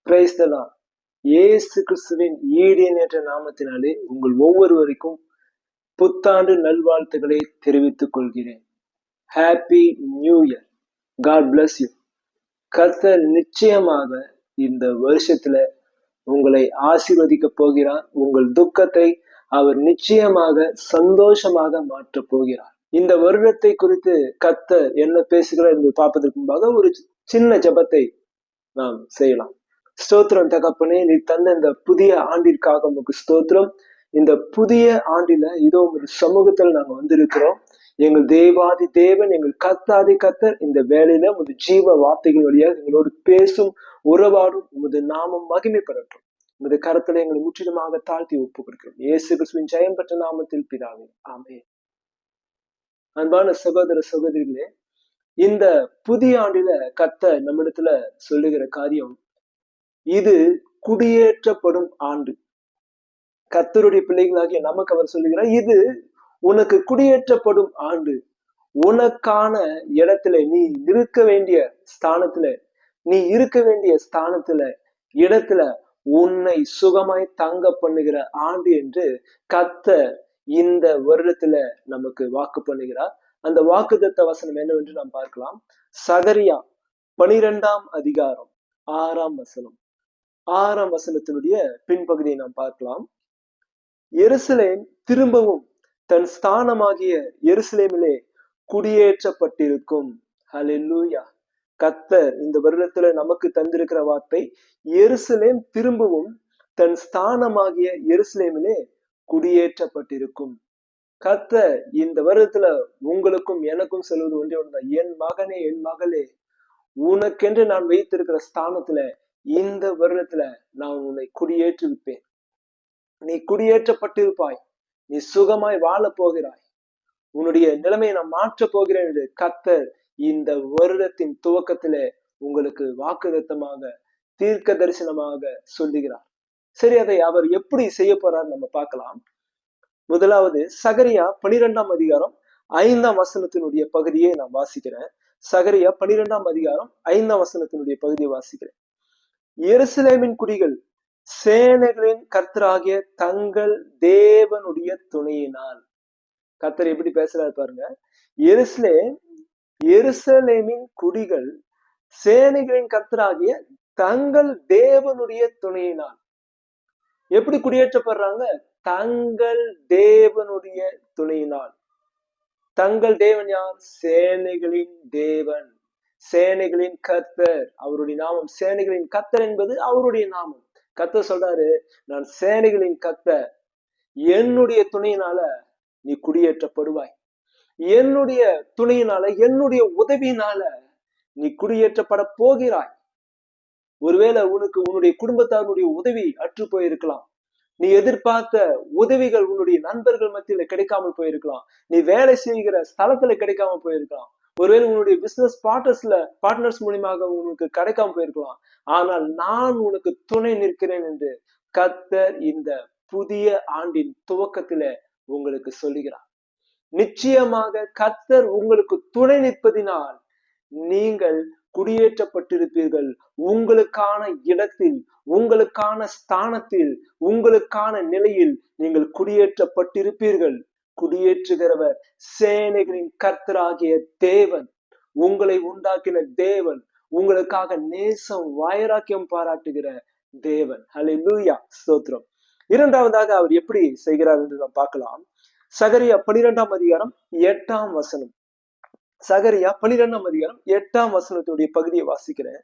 Praise the Lord. இயேசு கிறிஸ்துவின் ஈடேனற்ற நாமத்தினாலே உங்கள் ஒவ்வொருவருக்கும் புத்தாண்டு நல்வாழ்த்துக்களை தெரிவித்துக் கொள்கிறேன். Happy new year. God bless you. கர்த்தர் நிச்சயமாக இந்த வருஷத்துல உங்களை ஆசீர்வதிக்க போகிறார். உங்கள் துக்கத்தை அவர் நிச்சயமாக சந்தோஷமாக மாற்றப் போகிறார். இந்த வருடத்தை குறித்து கர்த்தர் என்ன பேசுகிறார் என்று பார்ப்பதற்கு முன்பாக ஒரு சின்ன ஜெபத்தை நாம் செய்யலாம். ஸ்தோத்திரம் தகப்பனே, நீ தந்த இந்த புதிய ஆண்டிற்காக உமக்கு ஸ்தோத்திரம். இந்த புதிய ஆண்டில இதோ ஒரு சமூகத்தில் நாங்க வந்திருக்கிறோம். எங்கள் தேவாதி தேவன், எங்கள் கர்த்தாதி கர்த்தர் இந்த வேலையில உமது ஜீவ வார்த்தைகள் வழியாக எங்களோடு பேசும், உறவாடும். உமது நாமம் மகிமைப்படட்டும். உமது கரத்துல எங்களை முற்றிலுமாக தாழ்த்தி ஒப்பு கொடுக்கிறோம். இயேசு கிறிஸ்துவின் ஜெயம் பெற்ற நாமத்தில் பிதாவே, ஆமென். அன்பான சகோதர சகோதரிகளே, இந்த புதிய ஆண்டில கர்த்தர் நம்மிடத்துல சொல்லுகிற காரியம், இது குடியேற்றப்படும் ஆண்டு. கர்த்தருடைய பிள்ளைகளாகிய நமக்கு அவர் சொல்லுகிறார், இது உனக்கு குடியேற்றப்படும் ஆண்டு. உனக்கான இடத்துல நீ இருக்க வேண்டிய ஸ்தானத்துல இடத்துல உன்னை சுகமாய் தங்க பண்ணுகிற ஆண்டு என்று கர்த்தர் இந்த வருடத்துல நமக்கு வாக்கு பண்ணுகிறார். அந்த வாக்குத்தத்த வசனம் என்னவென்று நாம் பார்க்கலாம். சகரியா 12ஆம் அதிகாரம் 6ஆம் வசனம். 6ஆம் வசனத்தினுடைய பின்பகுதியை நாம் பார்க்கலாம். எருசலேம் திரும்பவும் தன் ஸ்தானமாகிய எருசலேமிலே குடியேற்றப்பட்டிருக்கும். ஹல்லேலூயா. கர்த்தர் இந்த வருடத்துல நமக்கு தந்திருக்கிற வார்த்தை, எருசலேம் திரும்பவும் தன் ஸ்தானமாகிய எருசலேமிலே குடியேற்றப்பட்டிருக்கும். கர்த்தர் இந்த வருடத்துல உங்களுக்கும் எனக்கும் சொல்வது ஒன்றே ஒன்றுதான். என் மகனே, என் மகளே, உனக்கென்று நான் வைத்திருக்கிற ஸ்தானத்துல இந்த வருடத்துல நான் உன்னை குடியேற்றுவிப்பேன். நீ குடியேற்றப்பட்டிருப்பாய். நீ சுகமாய் வாழ போகிறாய். உன்னுடைய நிலைமையை நான் மாற்ற போகிறேன் என்று கர்த்தர் இந்த வருடத்தின் துவக்கத்திலே உங்களுக்கு வாக்குத்தத்தமாக, தீர்க்க தரிசனமாக சொல்லுகிறார். சரி, அதை அவர் எப்படி செய்ய போறார் நம்ம பார்க்கலாம். முதலாவது சகரியா 12ஆம் அதிகாரம் 5ஆம் வசனத்தினுடைய பகுதியை நான் வாசிக்கிறேன். சகரியா 12ஆம் அதிகாரம் 5ஆம் வசனத்தினுடைய பகுதியை வாசிக்கிறேன். எருசலேமின் குடிகள் சேனைகளின் கர்த்தராகிய தங்கள் தேவனுடைய துணையினால். கர்த்தர் எப்படி பேசுறாரு பாருங்க. எருசலேமின் குடிகள் சேனைகளின் கர்த்தராகிய தங்கள் தேவனுடைய துணையினால். எப்படி குடியேற்றப்படுறாங்க? தங்கள் தேவனுடைய துணையினால். தங்கள் தேவன் யார்? சேனைகளின் தேவன், சேனைகளின் கர்த்தர். அவருடைய நாமம் சேனைகளின் கர்த்தர் என்பது அவருடைய நாமம். கர்த்தர் சொல்றாரு, நான் சேனைகளின் கர்த்தர். என்னுடைய துணையினால நீ குடியேற்றப்படுவாய். என்னுடைய துணையினால, என்னுடைய உதவியினால நீ குடியேற்றப்பட போகிறாய். ஒருவேளை உனக்கு உன்னுடைய குடும்பத்தாருடைய உதவி அற்று போயிருக்கலாம். நீ எதிர்பார்த்த உதவிகள் உன்னுடைய நண்பர்கள் மத்தியில கிடைக்காமல் போயிருக்கலாம். நீ வேலை செய்கிற ஸ்தலத்துல கிடைக்காம போயிருக்கலாம். ஒருவேளை உன்னுடைய பிசினஸ் பார்ட்னர்ஸ் மூலியமாக உனக்கு கிடைக்காம போயிருக்கலாம். ஆனால் நான் உனக்கு துணை நிற்கிறேன் என்று கர்த்தர் இந்த புதிய ஆண்டின் துவக்கத்தில உங்களுக்கு சொல்லுகிறார். நிச்சயமாக கர்த்தர் உங்களுக்கு துணை நிற்பதினால் நீங்கள் குடியேற்றப்பட்டிருப்பீர்கள். உங்களுக்கான இடத்தில், உங்களுக்கான ஸ்தானத்தில், உங்களுக்கான நிலையில் நீங்கள் குடியேற்றப்பட்டிருப்பீர்கள். குடியேற்றுகிறவர் சேனைகளின் கர்த்தராகிய தேவன், உங்களை உண்டாக்கின தேவன், உங்களுக்காக நேசம் வைராக்கியம் பாராட்டுகிற தேவன். ஹல்லேலூயா, ஸ்தோத்திரம். இரண்டாவதாக அவர் எப்படி செய்கிறார் என்று நாம் பார்க்கலாம். சகரியா 12ஆம் அதிகாரம் 8ஆம் வசனம். சகரியா 12ஆம் அதிகாரம் 8ஆம் வசனத்துடைய பகுதியை வாசிக்கிறேன்.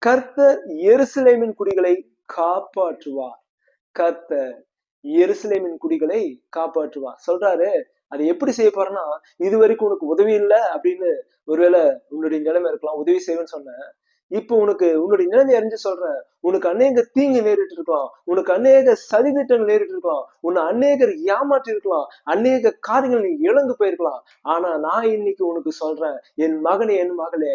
கர்த்தர் எருசலேமின் குடிகளை காப்பாற்றுவார். கர்த்தர் எருசலேமின் குடிகளை காப்பாற்றுவார் சொல்றாரு. அதை எப்படி செய்ய போறேன்னா, இது வரைக்கும் உனக்கு உதவி இல்லை அப்படின்னு ஒருவேளை உன்னுடைய நிலைமை இருக்கலாம். உதவி செய்வேன்னு சொன்ன, இப்போ உனக்கு உன்னுடைய நிலைமை அறிஞ்சு சொல்ற, உனக்கு அநேக தீங்கு நேரிட்டு இருக்கலாம், உனக்கு அநேக சதித்திட்டங்கள் நேரிட்டு இருக்கலாம், உன்னை அநேகர் ஏமாற்றி இருக்கலாம், அநேக காரியங்கள் நீ இழந்து போயிருக்கலாம். ஆனா நான் இன்னைக்கு உனக்கு சொல்றேன், என் மகனே, என் மகளே,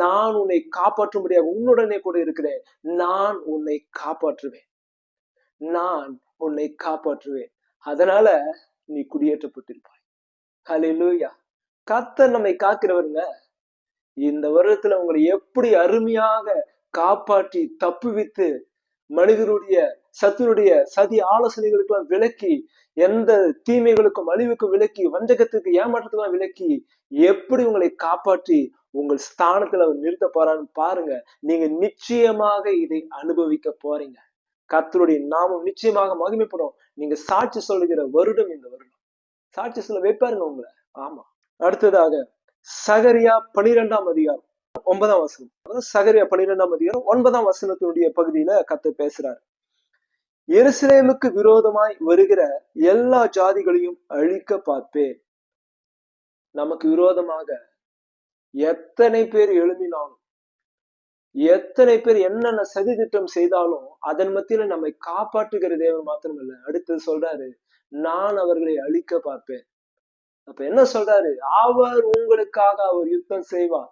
நான் உன்னை காப்பாற்றும்படியாக உன்னுடனே கூட இருக்கிறேன். நான் உன்னை காப்பாற்றுவேன். நான் உன்னை காப்பாற்றுவேன். அதனால நீ குடியேற்றப்பட்டிருப்பாய். ஹல்லேலூயா. கர்த்தர் நம்மை காக்கிறவருங்க. இந்த வருடத்துல உங்களை எப்படி அருமையாக காப்பாற்றி தப்புவித்து மனிதனுடைய சத்துனுடைய சதி ஆலோசனைகளுக்கெல்லாம் விலக்கி, எந்த தீமைகளுக்கும் அழிவுக்கும் விலக்கி, வஞ்சகத்துக்கு ஏமாற்றத்துக்கெல்லாம் விலக்கி, எப்படி உங்களை காப்பாற்றி உங்கள் ஸ்தானத்துல அவர் நிறுத்த போறான்னு பாருங்க. நீங்க நிச்சயமாக இதை அனுபவிக்க போறீங்க. கர்த்தருடைய நாமம் நிச்சயமாக மகிமைப்படும். நீங்க சாட்சி சொல்லுகிற வருடம் இந்த வருடம். சாட்சி சொல்ல வைப்பாருங்க உங்களை. ஆமா. அடுத்ததாக சகரியா 12ஆம் அதிகாரம் 9ஆம் வசனம். சகரியா 12ஆம் அதிகாரம் 9ஆம் வசனத்தினுடைய பகுதியில கர்த்தர் பேசுறார். எருசலேமுக்கு விரோதமாய் வருகிற எல்லா ஜாதிகளையும் அழிக்க பார்ப்பேன். நமக்கு விரோதமாக எத்தனை பேர் எழும்பினாலும், எத்தனை பேர் என்னென்ன சதி திட்டம் செய்தாலும், அதன் மத்தியில நம்மை காப்பாற்றுகிற தேவன் மாத்திரமல்ல, அடுத்தது சொல்றாரு, நான் அவர்களை அழிக்க பார்ப்பேன். அப்ப என்ன சொல்றாரு? அவர் உங்களுக்காக அவர் யுத்தம் செய்வார்.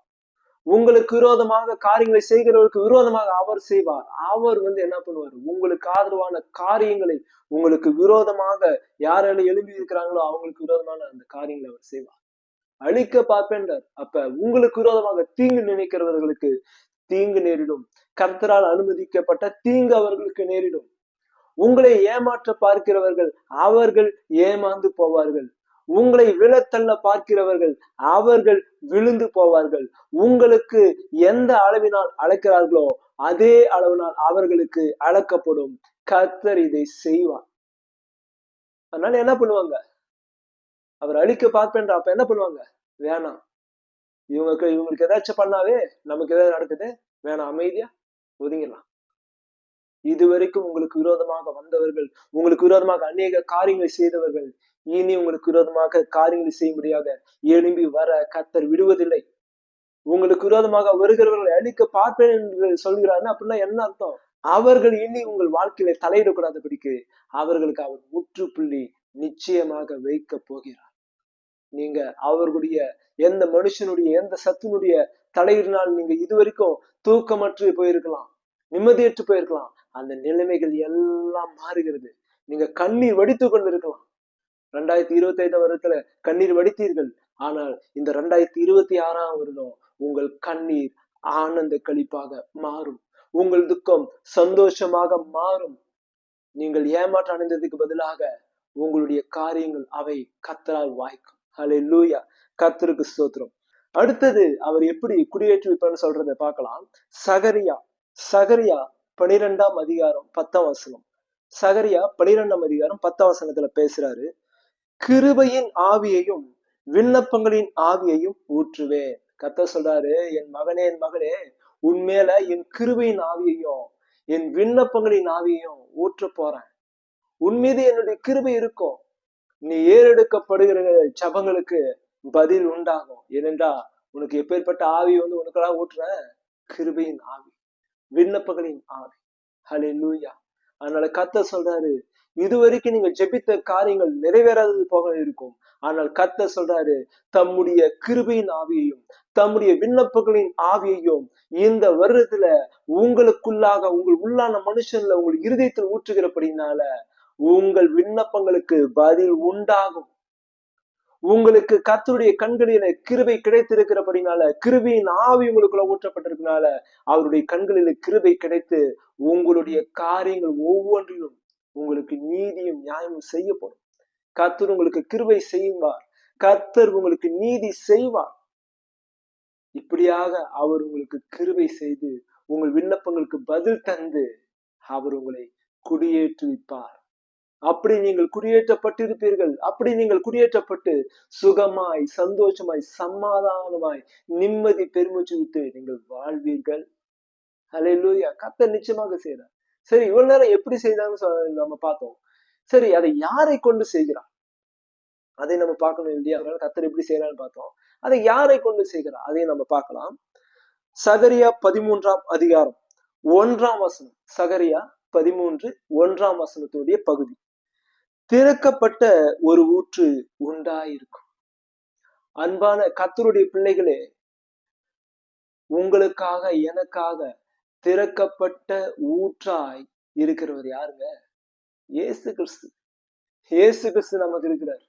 உங்களுக்கு விரோதமாக காரியங்களை செய்கிறவருக்கு விரோதமாக அவர் செய்வார். அவர் என்ன பண்ணுவார்? உங்களுக்கு ஆதரவான காரியங்களை, உங்களுக்கு விரோதமாக யாரெல்லாம் எழும்பி இருக்கிறாங்களோ அவங்களுக்கு விரோதமான அந்த காரியங்களை அவர் செய்வார். அழிக்க பார்ப்பேன்றார். அப்ப உங்களுக்கு விரோதமாக தீங்கு நினைக்கிறவர்களுக்கு தீங்கு நேரிடும். கர்த்தரால் அனுமதிக்கப்பட்ட தீங்கு அவர்களுக்கு நேரிடும். உங்களை ஏமாற்ற பார்க்கிறவர்கள் அவர்கள் ஏமாந்து போவார்கள். உங்களை விழத்தள்ள பார்க்கிறவர்கள் அவர்கள் விழுந்து போவார்கள். உங்களுக்கு எந்த அளவினால் அளக்கிறார்களோ அதே அளவினால் அவர்களுக்கு அளக்கப்படும். கர்த்தர் இதை செய்வார். அதனால என்ன பண்ணுவாங்க? அவர் அழிக்க பார்ப்பேன்ற. அப்ப என்ன பண்ணுவாங்க? வேணாம், இவங்களுக்கு ஏதாச்சும் பண்ணாவே நமக்கு ஏதாவது நடக்குது, வேணாம், அமைதியா ஒதுங்கிடலாம். இதுவரைக்கும் உங்களுக்கு விரோதமாக வந்தவர்கள், உங்களுக்கு விரோதமாக அநேக காரியங்களை செய்தவர்கள், இனி உங்களுக்கு விரோதமாக காரியங்களை செய்யும்படியாக எழும்பி வர கர்த்தர் விடுவதில்லை. உங்களுக்கு விரோதமாக வருகிறவர்களை அழிக்க பார்ப்பேன் என்று சொல்கிறாருன்னா அப்படின்னா என்ன அர்த்தம்? அவர்கள் இனி உங்கள் வாழ்க்கையில தலையிடக்கூடாதபடிக்கு அவர்களுக்கு அவர் முற்றுப்புள்ளி நிச்சயமாக வைக்க போகிறார். நீங்க அவர்களுடைய எந்த மனுஷனுடைய எந்த சத்துனுடைய தலையினால் நீங்க இதுவரைக்கும் தூக்கமற்று போயிருக்கலாம், நிம்மதியற்று போயிருக்கலாம். அந்த நிலைமைகள் எல்லாம் மாறுகிறது. நீங்க கண்ணீர் வடித்து கொண்டு இருக்கலாம். 2025 வருடத்துல கண்ணீர் வடித்தீர்கள். ஆனால் இந்த 2026ஆம் வருடம் உங்கள் கண்ணீர் ஆனந்த களிப்பாக மாறும். உங்கள் துக்கம் சந்தோஷமாக மாறும். நீங்கள் ஏமாற்றம் அடைந்ததுக்கு பதிலாக உங்களுடைய காரியங்கள் அவை கர்த்தரால் வாய்க்கும். ஹல்லேலூயா. கர்த்தருக்கு ஸ்தோத்திரம். அடுத்தது அவர் எப்படி குடியேற்றுவிப்பார்னு சொல்றதை பார்க்கலாம். சகரியா 12ஆம் அதிகாரம் 10ஆம் வசனம். சகரியா 12ஆம் அதிகாரம் 10ஆம் வசனத்துல பேசுறாரு. கிருபையின் ஆவியையும் விண்ணப்பங்களின் ஆவியையும் ஊற்றுவேன். கர்த்தர் சொல்றாரு, என் மகனே, என் மகளே, உன்மேல என் கிருபையின் ஆவியையும் என் விண்ணப்பங்களின் ஆவியையும் ஊற்ற போறேன். உன் மீது என்னுடைய கிருபை இருக்கும். நீ ஏறெடுக்கப்படுகிற ஜபங்களுக்கு பதில் உண்டாகும். ஏனென்றா உனக்கு எப்பேற்பட்ட ஆவி உனக்கெல்லாம் ஊற்றுற? கிருபையின் ஆவி, விண்ணப்பங்களின் ஆவி. ஹல்லேலூயா. அதனால கர்த்தர் சொல்றாரு, இதுவரைக்கும் நீங்க ஜெபித்த காரியங்கள் நிறைவேறாதது போக இருக்கும். ஆனால் கர்த்தர் சொல்றாரு, தம்முடைய கிருபையின் ஆவியையும் தம்முடைய விண்ணப்பங்களின் ஆவியையும் இந்த வருடத்துல உங்களுக்குள்ளாக, உங்கள் உள்ளான மனுஷன்ல, உங்கள் இருதயத்தில் ஊற்றுகிறபடினால உங்கள் விண்ணப்பங்களுக்கு பதில் உண்டாகும். உங்களுக்கு கர்த்தருடைய கண்களில கிருபை கிடைத்திருக்கிறபடினால, கிருபையின் ஆவி உங்களுக்குள்ள ஊற்றப்பட்டிருக்கனால அவருடைய கண்களில கிருபை கிடைத்து உங்களுடைய காரியங்கள் ஒவ்வொன்றிலும் உங்களுக்கு நீதியும் நியாயமும் செய்யப்படும். கர்த்தர் உங்களுக்கு கிருபை செய்வார். கர்த்தர் உங்களுக்கு நீதி செய்வார். இப்படியாக அவர் உங்களுக்கு கிருபை செய்து உங்கள் விண்ணப்பங்களுக்கு பதில் தந்து அவர் உங்களை குடியேற்றுவிப்பார். அப்படி நீங்கள் குடியேற்றப்பட்டிருப்பீர்கள். அப்படி நீங்கள் குடியேற்றப்பட்டு சுகமாய், சந்தோஷமாய், சமாதானமாய், நிம்மதி பெருமூச்சு விட்டு நீங்கள் வாழ்வீர்கள். ஹல்லேலூயா. கர்த்தர் நிச்சயமாக செய்றார். சரி, இவ்வளவு நேரம் எப்படி செய்தான்னு நம்ம பார்த்தோம். சரி, அதை யாரை கொண்டு செய்கிறார் அதை நம்ம பார்க்கணும் இல்லையா? அதனால கர்த்தர் எப்படி செய்யறான்னு பார்த்தோம். அதை யாரை கொண்டு செய்கிறார் அதையும் நம்ம பார்க்கலாம். சகரியா 13ஆம் அதிகாரம் 1ஆம் வசனம். சகரியா 13 1ஆம் வசனத்துடைய பகுதி. திறக்கப்பட்ட ஒரு ஊற்று உண்டாயிருக்கும். அன்பான கர்த்தருடைய பிள்ளைகளே, உங்களுக்காக எனக்காக திறக்கப்பட்ட ஊற்றாய் இருக்கிறவர் யாருங்க? இயேசு கிறிஸ்து. இயேசு கிறிஸ்து நமக்கு இருக்கிறார்.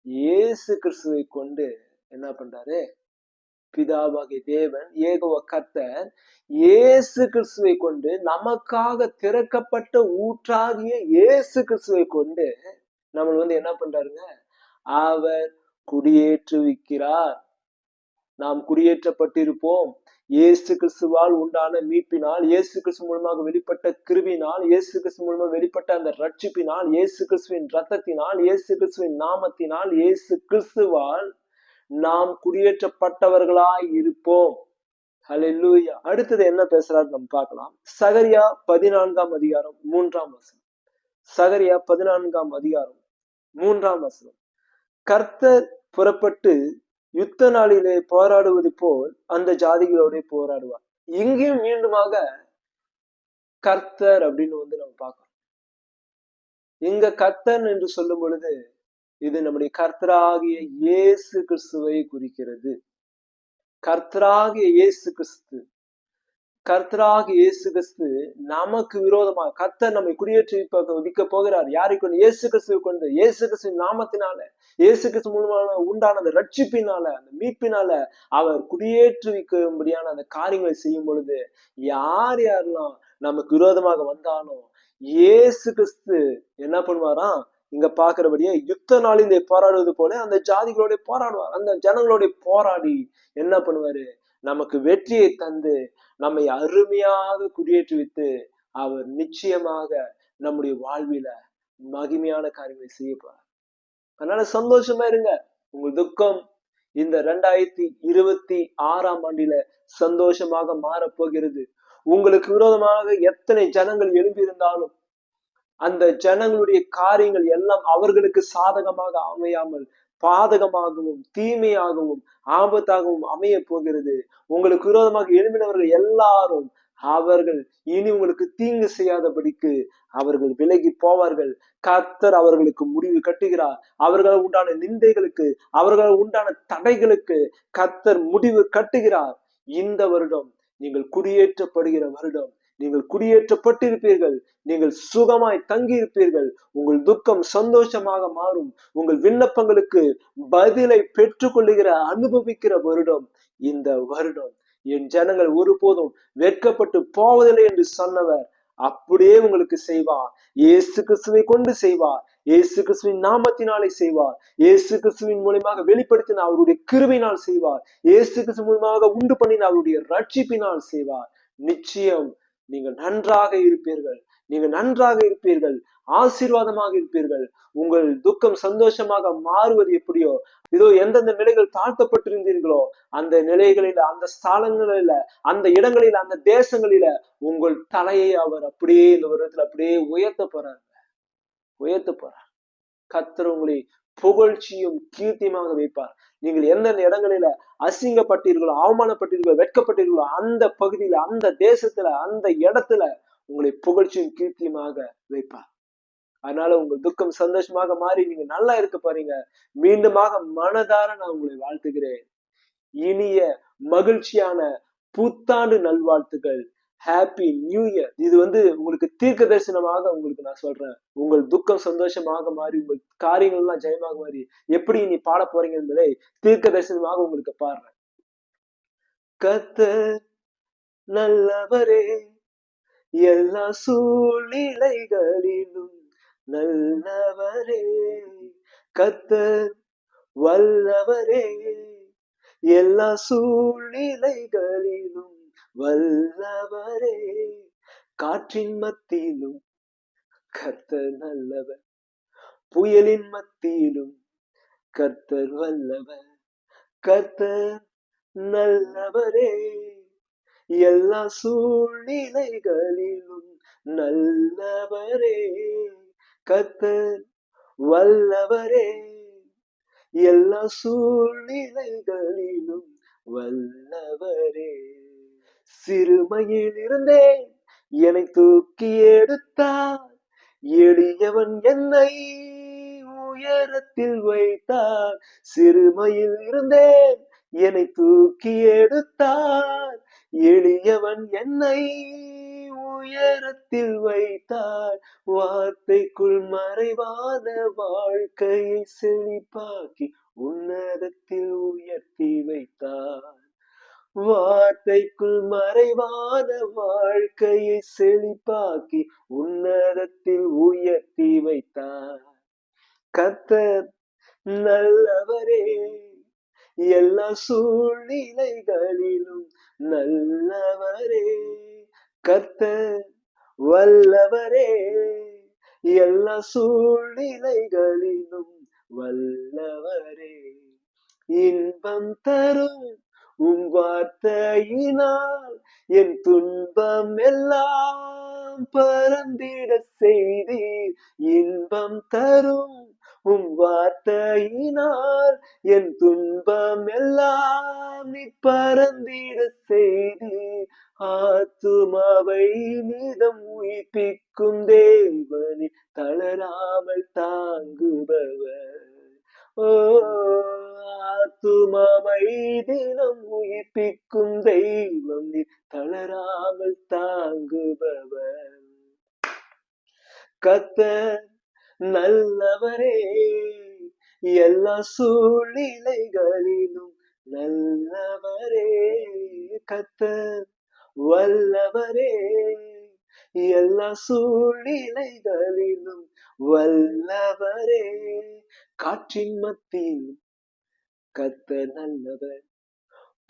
இயேசு கிறிஸ்துவை கொண்டு என்ன பண்றாரு? பிதாவாகிய தேவன் ஏகோவா கர்த்தர் இயேசு கிறிஸ்துவை கொண்டு, நமக்காக திறக்கப்பட்ட ஊற்றாகிய இயேசு கிறிஸ்துவை கொண்டு நம்ம என்ன பண்றாருங்க, அவர் குடியேற்றுவிக்கிறார். நாம் குடியேற்றப்பட்டிருப்போம். இயேசு கிறிஸ்துவால் உண்டான மீட்பினால், இயேசு கிறிஸ்து மூலமாக வெளிப்பட்ட கிருபினால், இயேசு கிறிஸ்து மூலமாக வெளிப்பட்ட அந்த ரட்சிப்பினால், இயேசு கிறிஸ்துவின் ரத்தத்தினால், இயேசு கிறிஸ்துவின் நாமத்தினால், இயேசு கிறிஸ்துவால் நாம் குடியேற்றப்பட்டவர்களாய் இருப்போம். ஹல்லேலூயா. அடுத்தது என்ன பேசுறாரு நம்ம பார்க்கலாம். சகரியா 14ஆம் அதிகாரம் 3ஆம் வசனம். சகரியா 14ஆம் அதிகாரம் 3ஆம் வசனம். கர்த்தர் புறப்பட்டு யுத்த நாளிலே போராடுவது போல் அந்த ஜாதிகளோட போராடுவார். இங்கேயும் மீண்டுமாக கர்த்தர் அப்படின்னு நம்ம பார்க்கிறோம். இங்க கர்த்தர் என்று சொல்லும் பொழுது இது நம்முடைய கர்த்தராகிய இயேசு கிறிஸ்துவை குறிக்கிறது. கர்த்தராகிய இயேசு கிறிஸ்து, கர்த்தராகிய இயேசு கிறிஸ்து நமக்கு விரோதமாக கர்த்தர் நம்மை குடியேற்ற போகிறார். யாரை கொண்டு? இயேசு கிறிஸ்துவை கொண்டு. இயேசு கிறிஸ்துவின் நாமத்தினால, இயேசு கிறிஸ்து மூலமான உண்டான அந்த ரட்சிப்பினால, அந்த மீட்பினால அவர் குடியேற்றுவிக்கும்படியான அந்த காரியங்களை செய்யும் பொழுது யார் யாரெல்லாம் நமக்கு விரோதமாக வந்தாலும் இயேசு கிறிஸ்து என்ன பண்ணுவாராம்? இங்க பாக்குறபடியே யுத்த நாளிலே போராடுவது போல அந்த ஜாதிகளோட போராடுவார். அந்த ஜனங்களோட போராடி என்ன பண்ணுவாரு? நமக்கு வெற்றியை தந்து நம்மை அருமையாக குடியேற்றுவித்து அவர் நிச்சயமாக நம்முடைய வாழ்வில மகிமையான காரியங்களை செய்யப்பார். அதனால சந்தோஷமா இருங்க. உங்கள் துக்கம் இந்த 2026ஆம் ஆண்டில சந்தோஷமாக மாறப்போகிறது. உங்களுக்கு விரோதமாக எத்தனை ஜனங்கள் எழும்பி இருந்தாலும் அந்த ஜனங்களுடைய காரியங்கள் எல்லாம் அவர்களுக்கு சாதகமாக அமையாமல் பாதகமாகவும் தீமையாகவும் ஆபத்தாகவும் அமைய போகிறது. உங்களுக்கு விரோதமாக எழுப்பினவர்கள் எல்லாரும் அவர்கள் இனி உங்களுக்கு தீங்கு செய்யாதபடிக்கு அவர்கள் விலகி போவார்கள். கர்த்தர் அவர்களுக்கு முடிவு கட்டுகிறார். அவர்கள் உண்டான நிந்தைகளுக்கு, அவர்கள் உண்டான தடைகளுக்கு கர்த்தர் முடிவு கட்டுகிறார். இந்த வருடம் நீங்கள் குடியேற்றப்படுகிற வருடம். நீங்கள் குடியேற்றப்பட்டிருப்பீர்கள். நீங்கள் சுகமாய் தங்கி இருப்பீர்கள். உங்கள் துக்கம் சந்தோஷமாக மாறும். உங்கள் விண்ணப்பங்களுக்கு பதிலை பெற்றுக்கொள்ளுகிற அனுபவிக்கிற வருடம் இந்த வருடம். என் ஜனங்கள் ஒருபோதும் வெட்கப்பட்டு போவதில்லை என்று சொன்னவர் அப்படியே உங்களுக்கு செய்வார். இயேசு கிறிஸ்துவை கொண்டு செய்வார். இயேசு கிறிஸ்துவின் நாமத்தினாலே செய்வார். இயேசு கிறிஸ்துவின் மூலமாக வெளிப்படுத்தின அவருடைய கிருபையினால் செய்வார். இயேசு கிறிஸ்து மூலமாக உண்டு பண்ணின அவருடைய ரட்சிப்பினால் செய்வார். நிச்சயம் நீங்கள் நன்றாக இருப்பீர்கள். நீங்கள் நன்றாக இருப்பீர்கள். ஆசீர்வாதமாக இருப்பீர்கள். உங்கள் துக்கம் சந்தோஷமாக மாறுவது எப்படியோ, இதோ எந்தெந்த நிலைகள் தாழ்த்தப்பட்டிருந்தீர்களோ அந்த நிலைகளில, அந்த ஸ்தலங்களில, அந்த இடங்களில, அந்த தேசங்களில உங்கள் தலையை அவர் அப்படியே இந்த வருடத்துல அப்படியே உயர்த்த போறார். கர்த்தர் உங்களை புகழ்ச்சியும் கீர்த்தியுமாக வைப்பார். நீங்கள் எந்தெந்த இடங்களில அசிங்கப்பட்டீர்களோ, அவமானப்பட்டீர்களோ, வெட்கப்பட்டீர்களோ அந்த பகுதியில, அந்த தேசத்துல, அந்த இடத்துல உங்களை புகழ்ச்சியும் கீர்த்தியுமாக வைப்பார். அதனால உங்கள் துக்கம் சந்தோஷமாக மாறி நீங்க நல்லா இருக்க பாருங்க. மீண்டுமாக மனதார நான் உங்களை வாழ்த்துகிறேன். இனிய மகிழ்ச்சியான புத்தாண்டு நல்வாழ்த்துக்கள். Happy new year. இது உங்களுக்கு தீர்க்க தரிசனமாக உங்களுக்கு நான் சொல்றேன். உங்கள் துக்கம் சந்தோஷமாக மாறி, உங்கள் காரியங்கள் எல்லாம் ஜெயமாக மாறி எப்படி நீ பாட போறீங்க என்பதை தீர்க்க தரிசனமாக உங்களுக்கு பாடுறேன். கர்த்தர் நல்லவரே, எல்லா சூழ்நிலைகளிலும் நல்லவரே. கர்த்தர் வல்லவரே, எல்லா சூழ்நிலைகளிலும் வல்லவரே. காற்றின் மத்தியிலும் கர்த்தர் நல்லவர், புயலின் மத்தியிலும் கர்த்தர் வல்லவர். கர்த்தர் நல்லவரே, எல்லா சூழ்நிலைகளிலும் நல்லவரே. கர்த்தர் வல்லவரே, எல்லா சூழ்நிலைகளிலும் வல்லவரே. சிறுமையில் இருந்தேன் என்னை தூக்கி எடுத்தார், எளியவன் என்னை உயரத்தில் வைத்தார். சிறுமையில் இருந்தேன் என்னை தூக்கி எடுத்தார், எளியவன் என்னை உயரத்தில் வைத்தார். வார்த்தைக்குள் மறைவான வாழ்க்கையை செழிப்பாக்கி உன்னதத்தில் உயர்த்தி வைத்தார். வார்த்தைக்குள் மறைவான வாழ்க்கையை செழிப்பாக்கி உன்னதத்தில் உயர்த்தி வைத்தார். கர்த்தர் நல்லவரே, எல்லா சூழ்நிலைகளிலும் நல்லவரே. கர்த்தர் வல்லவரே, எல்லா சூழ்நிலைகளிலும் வல்லவரே. இன்பம் தரும் வார்த்தையினால் என் துன்பம் எல்லாம் பறந்திட செய்தீர். இன்பம் தரும் வார்த்தையினால் என் துன்பம் எல்லாம் நீ பறந்திட செய்தீர். ஆத்துமாவை நீதம் உயிர்ப்பிக்கும் தேவனி தளராமல் தாங்குபவர். ஆத்துமாவை தினம் உயிர்ப்பிக்கும் தெய்வம் நீ தளராமல் தாங்குபவர். கர்த்தர் நல்லவரே, எல்லா சூழ்நிலைகளிலும் நல்லவரே. கர்த்தர் வல்லவரே, எல்லா சூழ்நிலைகளிலும் வல்லவரே. காற்றின் மத்தியிலும் கர்த்தர் நல்லவர்,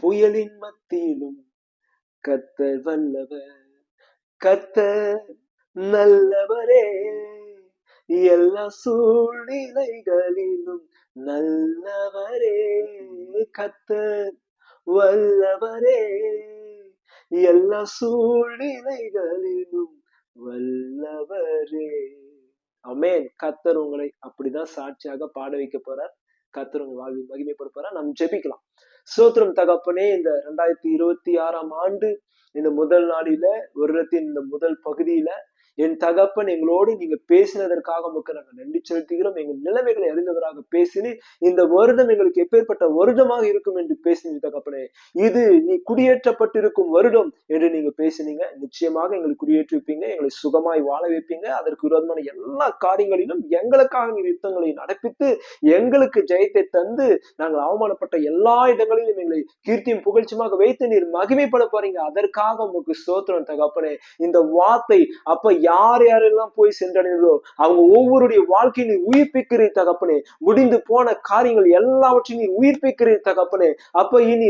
புயலின் மத்தியிலும் கர்த்தர் வல்லவர். கர்த்தர் நல்லவரே, எல்லா சூழ்நிலைகளிலும் நல்லவரே. கர்த்தர் வல்லவரே, எல்லா சூழ்நிலைகளிலும் வல்லவரே. ஆமென். கர்த்தர் உங்களை அப்படிதான் சாட்சியாக பாட வைக்க போறார். கர்த்தர் உங்க வாழ்வில் மகிமைப்பட போறார். நாம் ஜெபிக்கலாம். ஸ்தோத்திரம் தகப்பனே, இந்த 2026 ஆண்டு இந்த முதல் நாளில வருடத்தின் இந்த முதல் பகுதியில என் தகப்பன் எங்களோடு நீங்க பேசினதற்காக உமக்கு நாங்கள் நன்றி செலுத்துகிறோம். எங்கள் நிலைமைகளை அறிந்தவராக பேசினி இந்த வருடம் எங்களுக்கு எப்பேற்பட்ட வருடமாக இருக்கும் என்று பேசினீங்க தகப்பனே. இது நீ குடியேற்றப்பட்டிருக்கும் வருடம் என்று நீங்க பேசினீங்க. நிச்சயமாக எங்களுக்கு குடியேற்றி வைப்பீங்க, எங்களை சுகமாய் வாழ வைப்பீங்க. அதற்கு விரோதமான எல்லா காரியங்களிலும் எங்களுக்காக நீ யுத்தங்களை நடப்பித்து எங்களுக்கு ஜெயத்தை தந்து நாங்கள் அவமானப்பட்ட எல்லா இடங்களிலும் எங்களை கீர்த்தியும் புகழ்ச்சியுமாக வைத்து நீர் மகிமைப்பட போறீங்க. அதற்காக உங்களுக்கு ஸ்தோத்திரம் தகப்பனே. இந்த வார்த்தை அப்ப யார் யாரெல்லாம் போய் சென்றடைந்ததோ அவங்க ஒவ்வொருடைய வாழ்க்கையை நீ உயிர்ப்பிக்கிறீர் தகப்பனே. முடிந்து போன காரியங்கள் எல்லாவற்றையும் நீ உயிர்ப்பிக்கிறீர் தகப்பனே. அப்ப இனி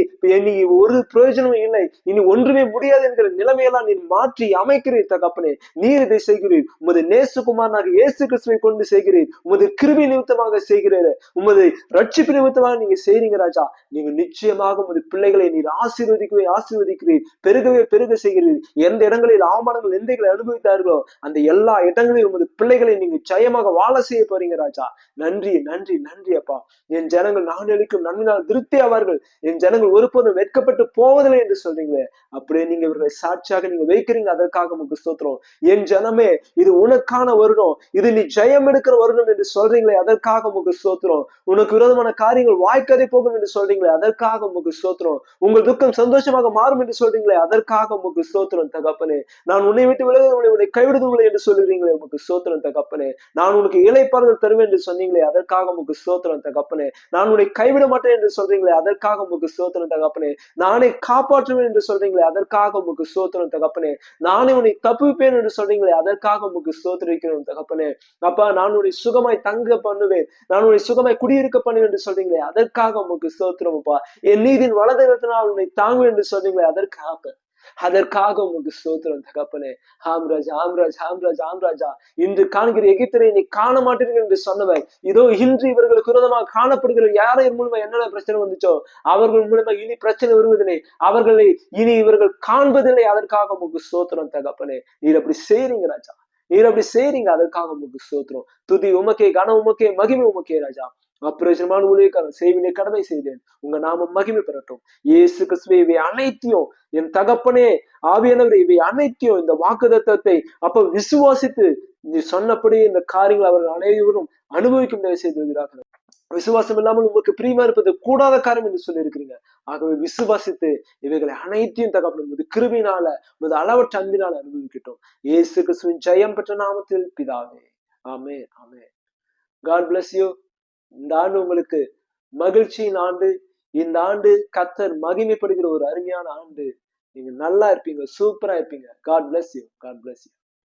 ஒரு பிரயோஜனமும் இல்லை, இனி ஒன்றுமே முடியாது என்கிற நிலைமையெல்லாம் நீ மாற்றி அமைக்கிறீர் தகப்பனே. நீர் இதை செய்கிறீர். உமது நேசகுமாரனாக இயேசு கிறிஸ்துவை கொண்டு செய்கிறீர். உமது கிருபை நிமித்தமாக செய்கிறீர். உமது ரட்சிப்பு நிமித்தமாக நீங்க செய்றீங்க ராஜா. நீங்க நிச்சயமாக உமது பிள்ளைகளை நீர் ஆசீர்வதிக்கிறீர், பெருகவே பெருக செய்கிறீர். எந்த இடங்களில் அவமானங்கள் எந்தைகளை அனுபவித்தார்களோ அந்த எல்லா இடங்களிலும் உமது பிள்ளைகளை நீங்க ஜெயமாக வாழ செய்ய போறீங்க ராஜா. நன்றி நன்றி நன்றி அப்பா. என் ஜனங்கள் நான் அளிக்கும் நன்மையினால் திருப்தி ஆவார்கள், என் ஜனங்கள் ஒருபோதும் வெட்கப்பட்டு போவதில்லை என்று சொல்றீங்களே. அப்படியே நீங்க இவர்களை சாட்சியாக நீங்க வைக்கிறீங்க. அதற்காக உங்களுக்கு ஸ்தோத்திரம். என் ஜனமே, இது உனக்கான வருடம், இது நீ ஜெயம் எடுக்கிற வருடம் என்று சொல்றீங்களே. அதற்காக உங்களுக்கு ஸ்தோத்திரம். உனக்கு விரோதமான காரியங்கள் வாய்க்கதை போகும் என்று சொல்றீங்களே. அதற்காக உங்களுக்கு ஸ்தோத்திரம். உங்கள் துக்கம் சந்தோஷமாக மாறும் என்று சொல்றீங்களே. அதற்காக உங்களுக்கு ஸ்தோத்திரம் தகப்பனே. நான் உன்னை விட்டு விலகுவதை உன்னை கைவிடுதுங்களை என்று சொல்லுகிறீங்களே. உமக்கு ஸ்தோத்திரம் தகப்பனே. நான் உனக்கு இளைப்பாறுதல் தருவேன் என்று சொன்னீங்களே. அதற்காக உமக்கு ஸ்தோத்திரம் தகப்பனே. நான் உன்னை கைவிட மாட்டேன் என்று சொல்றீங்களே. அதற்காக உமக்கு ஸ்தோத்திரம் தகப்பனே. நானே காப்பாற்றுவேன் என்று சொல்றீங்களே. அதற்காக உமக்கு ஸ்தோத்திரம் தகப்பனே. நானே உன்னை தப்புவிப்பேன் என்று சொல்றீங்களே. அதற்காக உமக்கு ஸ்தோத்திரிக்கிறோம் தகப்பனே. அப்பா, நான் உன்னை சுகமாய் தங்க பண்ணுவேன், நான் உன்னை சுகமாய் குடியிருக்க பண்ணுவேன் என்று சொல்றீங்களே. அதற்காக உமக்கு ஸ்தோத்திரம் அப்பா. என் நீதியின் வலதுகரத்தினால் உன்னை தாங்குவேன் என்று சொல்றீங்களே. அதற்காக உங்களுக்கு ஸ்தோத்திரம் தகப்பனே. ஆம்ராஜா ஆம்ராஜா ஆம்ராஜா ஆம்ராஜா. இன்று காண்கிற எகிப்தியரை நீ காண மாட்டீர்கள் என்று சொன்னவர், இதோ இன்று இவர்களுக்கு விரோதமாக காணப்படுகிற யாரையும் மூலமா என்னென்ன பிரச்சனை வந்துச்சோ அவர்கள் மூலமா இனி பிரச்சனை வருவதில்லை, அவர்களை இனி இவர்கள் காண்பதில்லை. அதற்காக உங்களுக்கு ஸ்தோத்திரம் தகப்பனே. நீர் அப்படி செய்றீங்க ராஜா, நீர் அப்படி செய்றீங்க. அதற்காக உங்களுக்கு ஸ்தோத்திரம். துதி உமக்கே, கனம் உமக்கே, மகிமை உமக்கே ராஜா. அப்பிரயோஜனமான ஊழியக்காரன் செய்வினை கடமை செய்தேன், உங்க நாமம் மகிமை பெறட்டும். இயேசு கிறிஸ்துவே, இவை அனைத்தையும் என் தகப்பனே ஆவியானவரே, இவை அனைத்தையும் இந்த வாக்குத்தத்தத்தை அப்ப விசுவாசித்து நீ சொன்னபடி இந்த காரியங்கள் அவர்கள் அனைவரும் அனுபவிக்கும் செய்து வருகிறார்கள். விசுவாசம் இல்லாமல் உங்களுக்கு பிரியமா இருப்பது கூடாத காரியம் என்று சொல்லி இருக்கிறீங்க. ஆகவே விசுவாசித்து இவைகளை அனைத்தையும் தகப்பன கிருபினால, அளவற்ற அன்பினால அனுபவிக்கட்டும். இயேசு கிறிஸ்துவின் ஜெயம் பெற்ற நாமத்தில் பிதாவே, ஆமென் ஆமென். God bless you. இந்த ஆண்டு உங்களுக்கு மகிழ்ச்சியின் ஆண்டு, இந்த ஆண்டு கர்த்தர் மகிமைப்படுகிற ஒரு அருமையான ஆண்டு. நீங்க நல்லா இருப்பீங்க, சூப்பரா இருப்பீங்க. God bless you. God bless you.